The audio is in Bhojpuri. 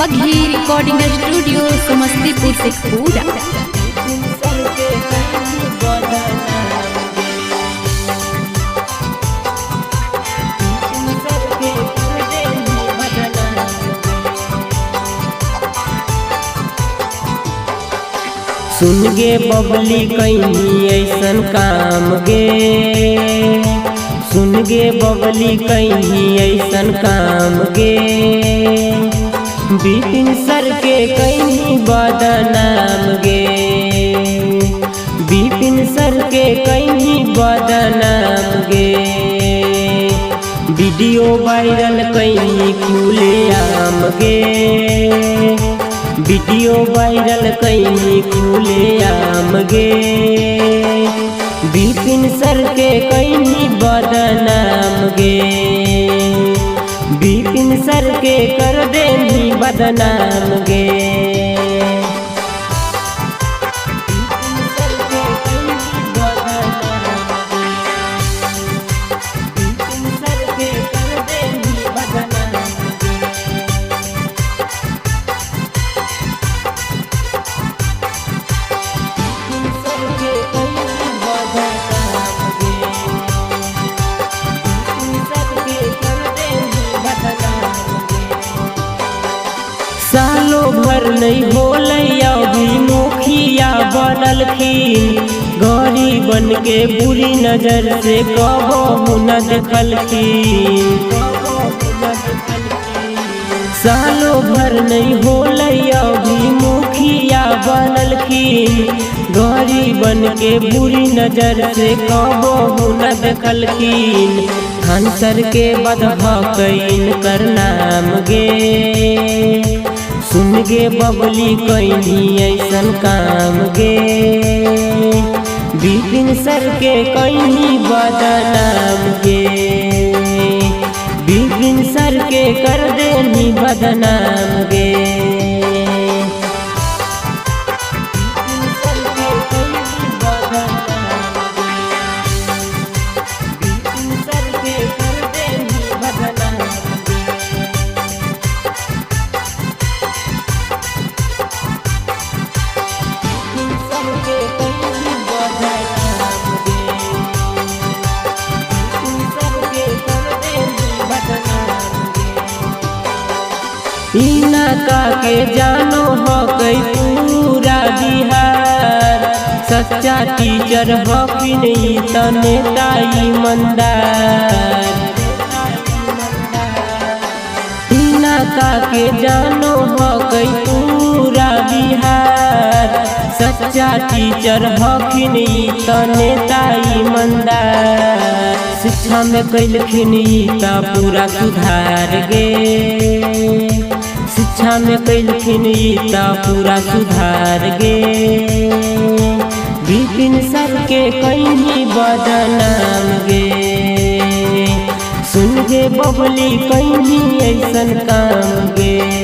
Magahi recording studio Samastipur Sheikhpura. सुन गे बबली कहीं ऐसन काम गे, सुन गे बबली कहीं ऐसन काम गे, बिपिन सर के कहीं बदनाम गे, बिपिन सर के कहीं बदनाम गे, वीडियो वायरल कहीं खुले आम गे, वीडियो वायरल कहीं खुले आम गे, बिपिन सर के कहीं बदनाम गे, बिपिन सर के कर देनी बदनाम गे। सालों भर नहीं होलई अभी मुखिया बनलखिन, गरीबन के बुरी नजर से कबहू न देखलखिन, सालों भर नहीं होलई अभी मुखिया बनलखिन, गरीबन के बुरी नजर से कबहू न देखलखिन, हंसर के बदहकैन कर नाम गे, सुन गे बबली कहीं ऐसन काम गे, बिपिन सर के कहीं बदनाम गे, बिपिन सर के कर देनी बदनाम गे। इनका के जानो हो कई पूरा बिहार, सच्चा टीचर हो कि नहीं तो नेता ईमानदार, इनका के जानो हो कई पूरा बिहार, सच्चा टीचर हो कि नहीं तो नेता ईमानदार, शिक्षा में कैलखिन ता पूरा सुधार गे, शिक्षा में कैलखिन ता पूरा सुधार गे, बिपिन सर के कहीं बदनाम गे, सुन गे बबली कहीं ऐसन काम गे।